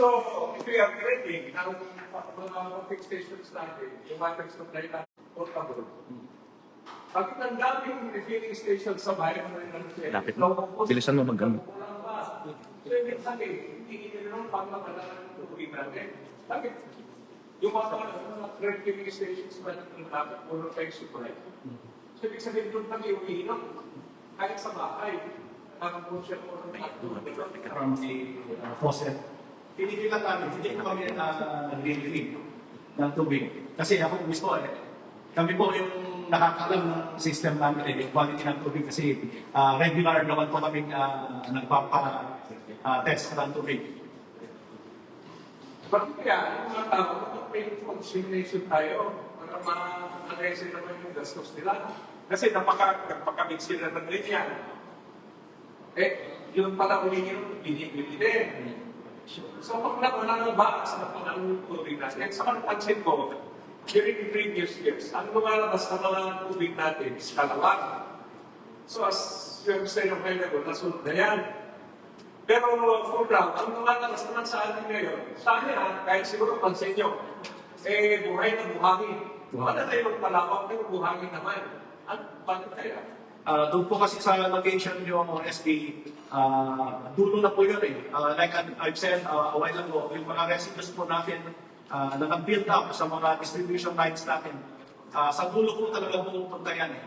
So, if we are trending, ang mga fixed stations natin, yung water supply natin, portable. Bakit ang daming refilling stations sa bayan na rin natin? Lapit mo. Bilisan mo mag-ano. So, ibig sabihin, hindi nyo pang makalaman ng tubig natin. Bakit? Yung mga refilling stations ba natin dapat puro tayo supply? So, ibig sabihin, doon kami umiinom. Kahit sa bahay, nakapunsiya po from the faucet. Pinipilan namin, hindi ko kami nag-relieve ng tubig. Kasi ako mismo, kami po yung nakakalam ng system namin, yung quality ng tubig kasi regular naman po kami nagpapa-test ng tubig. Bakit kaya, yung mga tao, may consignation tayo para ma-aresin naman yung gastos nila. Kasi napaka-big sila ng ganyan. Yung pala ulihin, binibili din. So, pag wala ng bakas na panahon ng tubig natin, sa panapansin ko, during previous years, ang lumalabas na mga tubig natin is kalawang. So, as you have said a while ago, nasunod na yan. Pero for now, ang lumalabas naman sa atin ngayon, sa akin kahit siguro pansin nyo, buhay na buhangin. Wala tayo magpalawak, pero buhangin naman. Bakit kaya? Doon po kasi sa location yung SB, dulo na po yun eh. Like I've said a while ago, yung mga residues po natin na nag-build up sa mga distribution lines natin, sa dulo po talaga pupunta yan eh.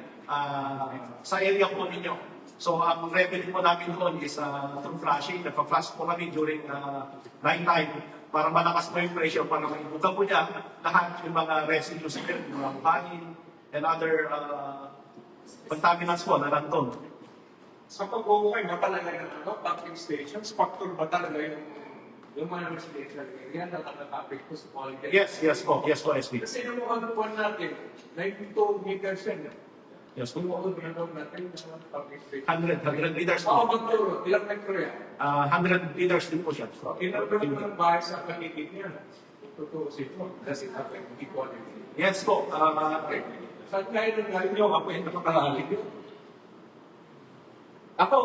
Sa area po ninyo. So ang revenue po namin doon is through flashing. Nagpa-flash po kami during night time para malakas po yung pressure, para maibuga po niya lahat yung mga residues, yung mga kain and other contaminants po na nandun. Sa pag-uukay ba talaga ng pumping stations, factor ba talaga yung mga residential area na nakakapit ko sa quality? Yes po, SB. Kasi yung mga buwan natin, 92 meters yan. Yes po. Kung ako natin yung pumping station. 100 liters Oo, po. magturo. Ilang metro yan? 100 liters din po siya. Ilang metro ng bahay sa paligid niya? Totoo sito. Kasi natin, equality. Yes po. Saan kayo nang galing nyo? Ako yung napakalalim yun. Ako,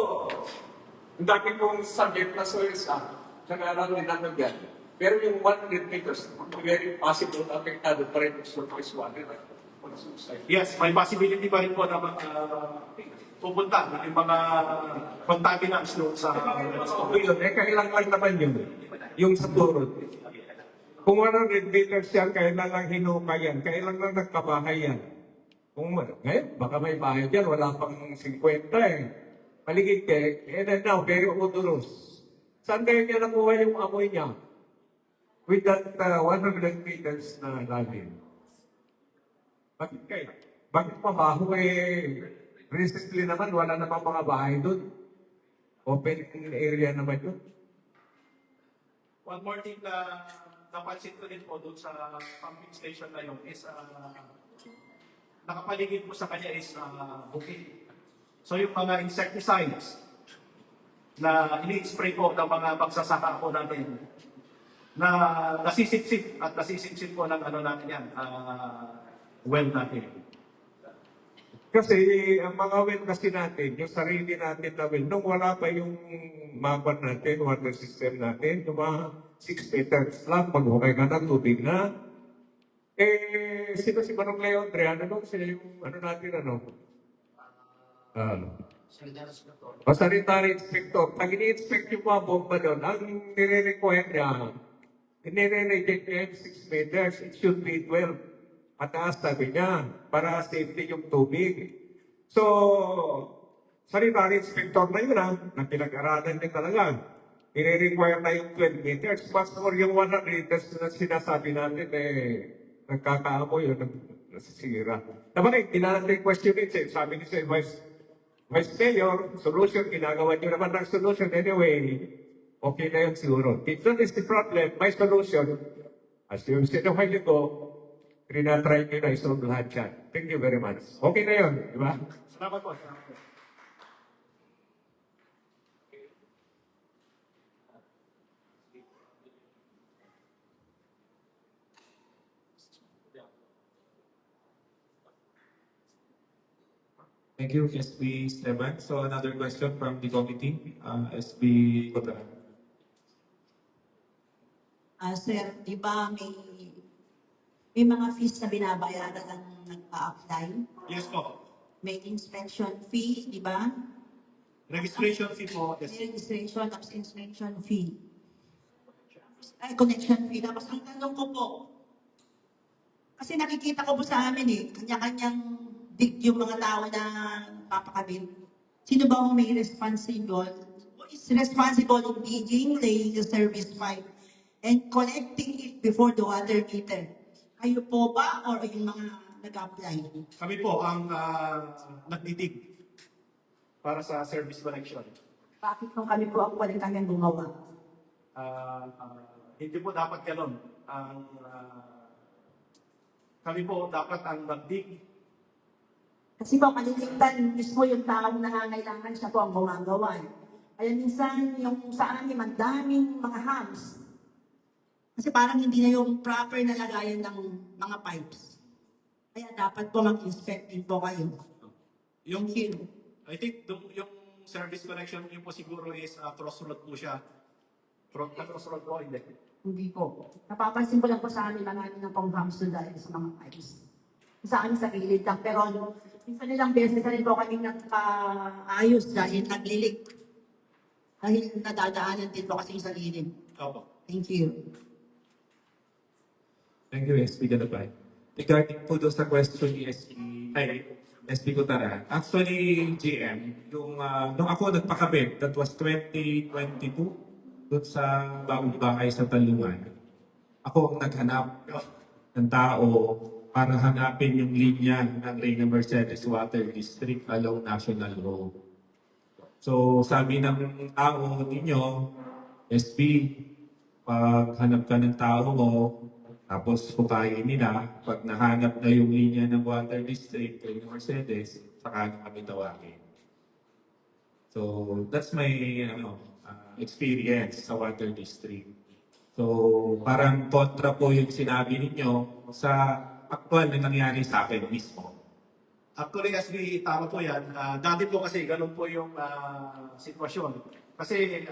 ang dami kong subject na soilsa, nag-aaral din natin yan. Pero yung 100 meters, very possible na apektado pa rin yung surface water. Yes, may possibility pa rin po na pupunta yung mga contaminants doon sa kailan lang naman yun. Yung sa turod. Kung 100 meters yan, kailan lang hinukay yan, kailan lang nagkabahay yan. Kung ngayon, baka may bahay dyan, wala pang 50 eh. Paligid and now, very odorous. Saan kayo niya nakuha yung amoy niya? With that 100 meters na lalim. Bakit kayo? Bakit mabaho recently naman, wala namang mga bahay doon. Open area naman yun. One more thing na napansin ko din po doon sa pumping station na yun is nakapaligid po sa kanya is bukid. So yung mga insecticides na ini-spray po ng mga magsasaka po natin na nasisipsip po ng ano natin yan, well natin. Kasi ang mga well kasi natin, yung sarili natin na well, nung wala pa yung mapan natin, water system natin, yung mga 6 meters lang, pag-hukay ka ng tubig na, sino si Manong Leandre, sila yung natin, sanitary inspector. Pag ini-inspect yung mga bomba doon, ang nire-require niya, nire-reject niya yung 6 meters, it should be 12. Mataas sabi niya, para safety yung tubig. So, sanitary inspector na yun na pinag-aralan niya talaga. Nire-require na yung 12 meters. Mas more yung 100 meters na sinasabi natin, nagkakaamoy yun, nasisira. Naman tinanong question din siya, sabi ni siya, Vice Mayor, solution, ginagawa niyo naman ng solution anyway, okay na yun siguro. If that is the problem, my solution, as you said a while ago, rinatry niyo na isolve lahat yan. Thank you very much. Okay na yun, di ba? Salamat po. Thank you, SB Esteban. So another question from the committee, SB Cotaran. Sir, di ba may mga fees na binabayaran ng nag-a-apply? Yes po. May inspection fee, di ba? Registration fee po. May Yes. registration, tapos inspection fee. Ay, connection fee. Tapos ang tanong ko po, kasi nakikita ko po sa amin kanya-kanyang big yung mga tao na papakabit. Sino ba ang may responsible? Who is responsible in digging, laying the service pipe, and collecting it before the water meter? Kayo po ba or yung mga nag-apply? Kami po ang nagdidig para sa service connection. Bakit kung kami po ang kanyang gumawa? Hindi po dapat ganun. Kami po dapat ang nagdig. Kasi po, kaliligtan mismo yung taong nangangailangan siya po ang gumagawa. Kaya minsan, yung sa amin, madaming mga hams. Kasi parang hindi na yung proper na lagayan ng mga pipes. Kaya dapat po mag-inspect din po kayo. Yung, Thank you. I think yung service connection yun po siguro is crossroad po siya. Crossroad po, hindi. Hindi po. Napapansin ko lang po sa amin, marami ng pong hams doon dahil sa mga pipes. Sa amin sa gilid lang. Pero minsan nilang beses na rin po kami nagpa-ayos dahil naglilik. Dahil nadadaanan din po kasi sa gilid. Opo. Thank you. Thank you, SB Galabay. Regarding po doon sa question ni SB Gutaran, actually, GM, nung ako nagpakabit, that was 2022, doon sa bagong bahay sa Talungan, ako ang naghanap ng tao para hanapin yung linya ng Reyna Mercedes Water District along National Road. So, sabi ng tao ninyo, SB, pag hanap ka ng tao mo, tapos pukayin nila, pag nahanap na yung linya ng Water District, Reyna Mercedes, saka na kami tawagin. So, that's my experience sa Water District. So, parang kontra po yung sinabi ninyo sa actual na nangyari sa akin mismo. Actually, SB, tama po yan. Dati po kasi ganun po yung sitwasyon. Kasi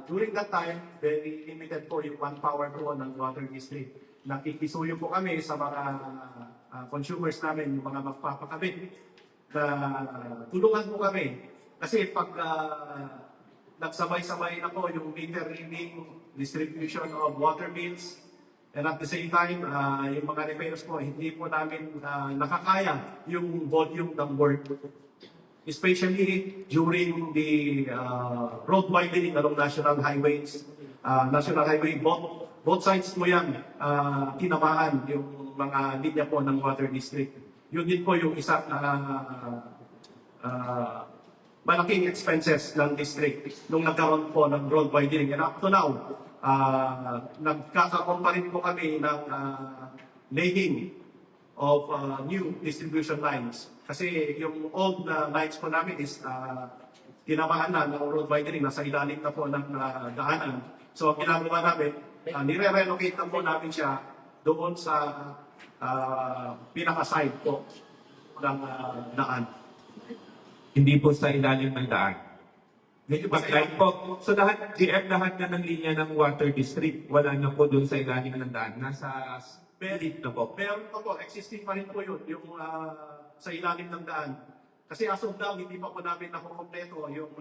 during that time, very limited po yung manpower po ng Water District. Nakikisuyo po kami sa mga consumers namin, yung mga magpapakabit. Tulungan po kami. Kasi pag nagsabay-sabay na po yung meter reading, distribution of water bills, and at the same time, yung mga repairs po, hindi po namin nakakaya yung volume ng work. Especially during the road widening along national highways. National highway, both sides po yan, tinamaan yung mga linya po ng water district. Yun din po yung isa malaking expenses ng district nung nagkaroon po ng road widening. And up to now, nagkakakompa rin po kami ng laying of new distribution lines. Kasi yung old lines po namin is tinamaan na ng road widening, nasa ilalim na po ng daanan. So, ang ginagawa namin, nire-relocate na po namin siya doon sa pinaka-side po ng daan. Hindi po sa ilalim ng daan. Medyo ba sa Like po, so lahat, GM lahat na ng linya ng Water District, wala na po doon sa ilalim ng daan. Nasa spirit na po. Meron pa po, existing pa rin po yun, yung sa ilalim ng daan. Kasi as of now, hindi pa po namin nakukompleto yung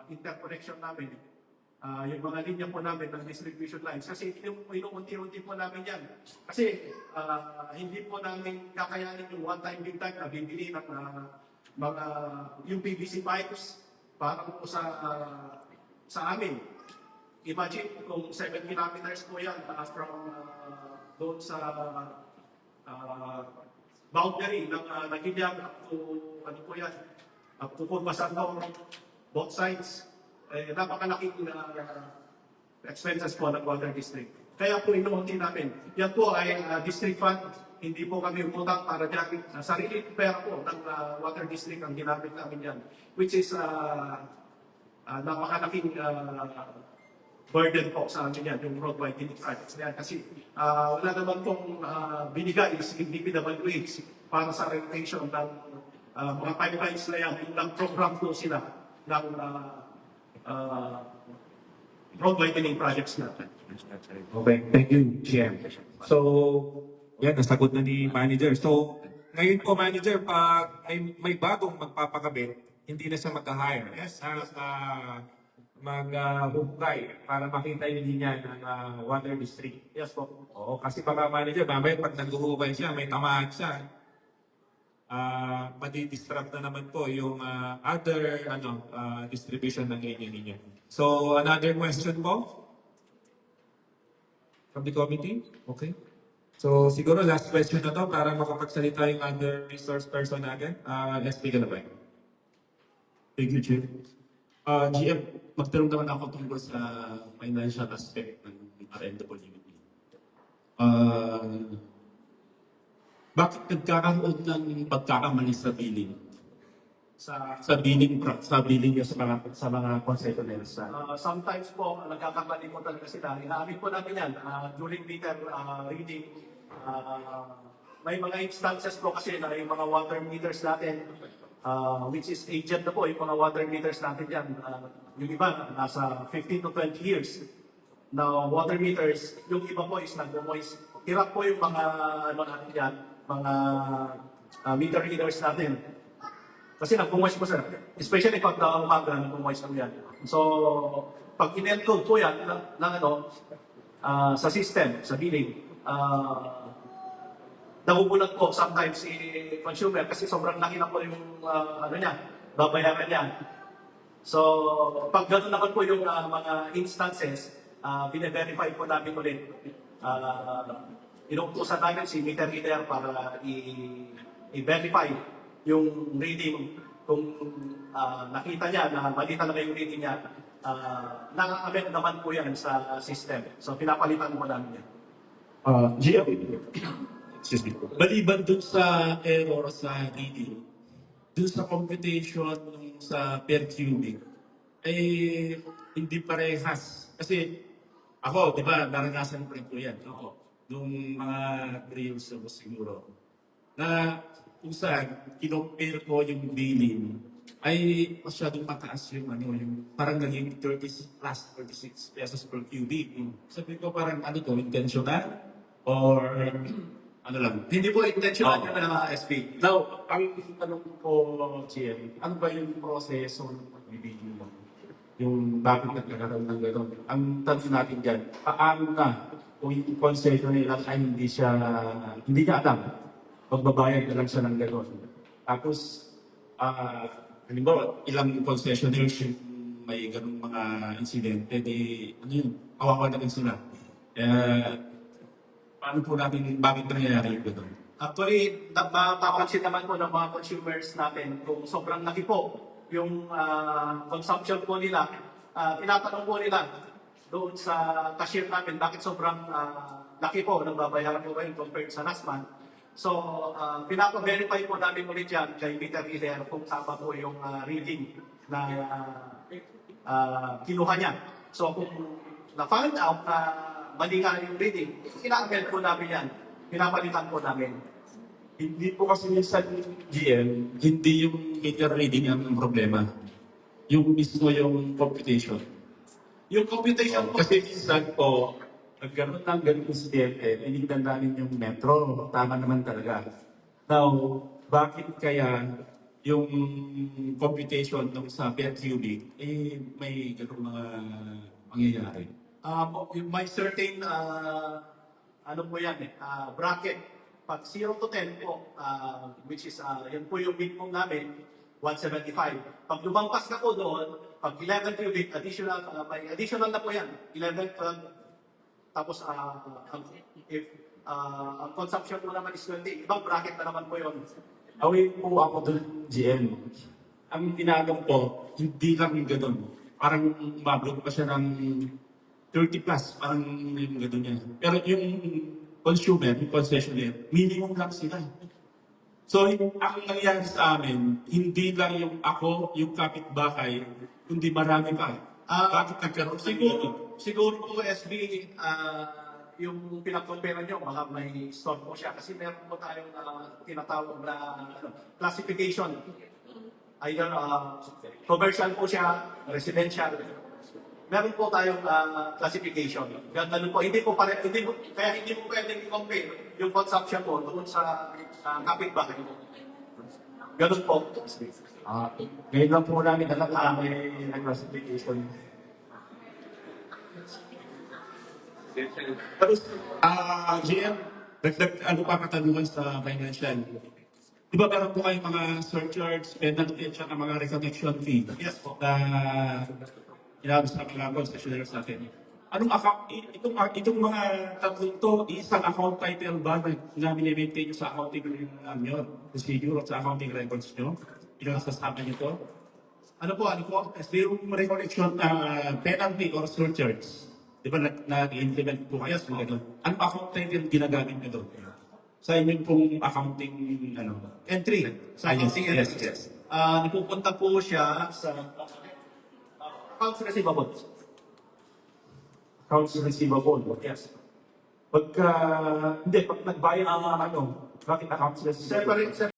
interconnection namin. Yung mga linya po namin ng distribution lines. Kasi inuunti-unti po namin yan. Kasi hindi po namin kakayanin yung one-time, big time na bibili ng mga yung PVC pipes para po sa amin. Imagine kung 7 kilometers po yan from doon sa boundary ng Nagilyang up to, ano po yan, up to Purbasanong, both sides. Napakalaking expenses po ng Water District. Kaya po inuunti namin. Yan po ay district fund. Hindi po kami umutang para dyan. Sarili pera po ng Water District ang ginamit namin yan. Which is napakalaking burden po sa amin yan, yung road widening projects na yan. Kasi wala naman pong binigay si DPWH para sa renovation ng mga pipelines na yan. Yung program po sila ng road widening projects natin. Okay, thank you, GM. So, yan, nasagot na ni manager. So, ngayon po, manager, pag may bagong magpapakabit, hindi na siya mag-hire. Yes, Mag-hukay para makita yung linya ng water district. Yes po. Oo, kasi baka manager, mamaya pag naghuhukay siya, may tamaan siya. Madi-disrupt na naman po yung other distribution ng linya-linya. So, another question po? From the committee? Okay. So, siguro last question na to para makapagsalita yung other resource person natin. SB Galabay. Thank you, Chair. GM, magtanong naman ako tungkol sa financial aspect ng RMWD. Bakit nagkakaroon ng pagkakamali sa billing? Sa billing niyo sa mga concessionaires? Sometimes po, nagkakamali po talaga sila. Inaamit po namin yan. During meter reading, may mga instances po kasi na yung mga water meters natin, which is agent na po, yung mga water meters natin yan. Yung iba, nasa 15 to 20 years na water meters. Yung iba po is nag-moist. Hirap po yung mga, natin yan, mga meter readers natin. Kasi nag-moist po sir. Especially pag umaga, nag-moist po yan. So, pag in-encode po yan sa system, sa billing, nagugulat po sometimes si consumer kasi sobrang laki na po yung babayaran niya. So, pag gano'n naman po yung mga instances, bine-verify po namin ulit. Inuutusan namin si meter reader para i-verify yung reading kung nakita niya na mali talaga yung reading niya. Naka-amend naman po yan sa system. So, pinapalitan po namin yan. GM, excuse me. Maliban dun sa error sa reading, dun sa computation nung sa per cubic, ay hindi parehas. Kasi ako, di ba, naranasan ko rin po yan. Ako, nung mga 3 years ago siguro, na kung saan kinompare ko yung billing, ay masyadong mataas yung parang naging 36 plus 36 pesos per cubic. Sabi ko parang intentional? Or ano lang? Hindi po intentional Oo. yun na SB. Now, ang tanong ko, GM, ano ba yung proseso ng pagbibigay mo? Yung bakit nagkakaroon ng gano'n? Ang tanong natin dyan, paano na kung yung concession nila ay hindi niya alam, magbabayad na lang siya ng gano'n. Tapos, halimbawa, ilang concessionaires yung may ganung mga insidente, kawawa naman sila. Paano po natin, bakit nangyayari yung gano'n? Actually, mapapansin naman po ng mga consumers natin kung sobrang laki po yung consumption po nila. Tinatanong po nila doon sa cashier namin bakit sobrang laki po ng babayaran po kayo compared sa last month. So, pinapa-verify po namin ulit yan kay meter reader kung tama po yung reading na kinuha niya. So, kung na-find out na mali nga yung reading, ina-amend po namin yan. Pinapalitan po namin. Hindi po kasi minsan GM, hindi yung meter reading ang problema. Yung mismo yung computation. Yung computation po, Kasi minsan po, nagkaroon ng ganung insidente, tinignan namin yung metro, tama naman talaga. Now, bakit kaya yung computation nung sa per cubic, may ganung mga mangyayari? may certain, po yan bracket. Pag 0 to 10 po, which is, yan po yung minimum namin, 175. Pag lumampas na po doon, pag 11 cubic, may additional na po yan, 11, 12, tapos if ang consumption mo naman is 20, ibang bracket na naman po yun. Away po ako dun, GM. Ang tinanong ko, hindi lang ganun. Parang mablog pa siya ng 30 plus, parang yung gano'n niya. Pero yung consumer, yung concessionaire, minimum lang sila. So, ang nangyari sa amin, hindi lang yung ako, yung kapitbahay, kundi marami pa. Bakit nagkaroon ng ganun? Siguro po SB, yung pinag-compare nyo, baka may store po siya. Kasi meron po tayong tinatawag na classification. Either commercial po siya, residential. meron po tayong classification. Ganun po, kaya hindi po pwedeng i-compare yung consumption po doon sa kapitbahay mo. Ganun po. Ngayon lang po namin alam na may classification. Tapos, GM, dagdag ano pa katanungan sa financial. Di ba meron po kayong mga surcharge, penalty at saka mga reconnection fee? Yes po. Na inabot sa mga concessionaires natin. Anong account, itong mga tatlong to, isang account title ba na mini-maintain nyo sa accounting nyo, procedure at sa accounting records nyo? Ilang sasama nyo to? Ano po? Yung recollection penalty or surcharge? Di ba nag-implement po kayo sa mga doon? Anong account title ginagamit nyo doon? Sa inyong pong accounting Entry. Sa accounting yes, entry. yes. Napupunta po siya sa accounts receivable. Accounts receivable. Yes. Pag nagbayad ang bakit accounts receivable? Separate